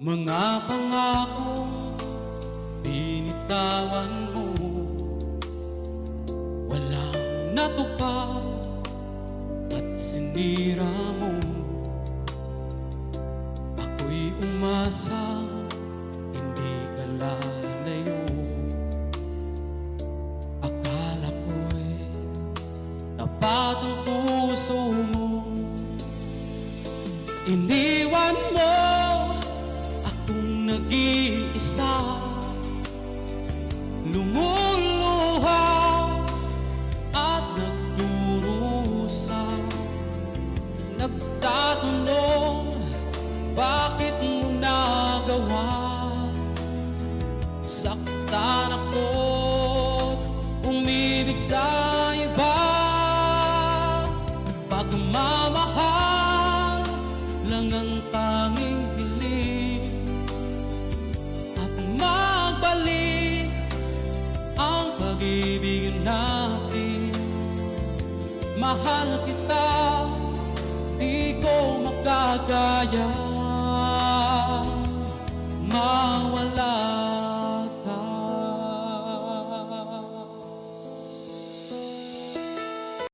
Mga pangako binitawan mo, walang natupad at sinira mo. Ako'y umasa, hindi ka lalayo. Akala ko'y tapat ang puso mo. Iniwan mo akong nag-iisa, lumuluha at nagdurusa. Nagtatanong, bakit mo nagawa? Saktan ako't umibig sa iba. Pagmamahal lang ang tanging hiling, at magbalik ang pag-ibig natin. Mahal kita, di ko makagaya.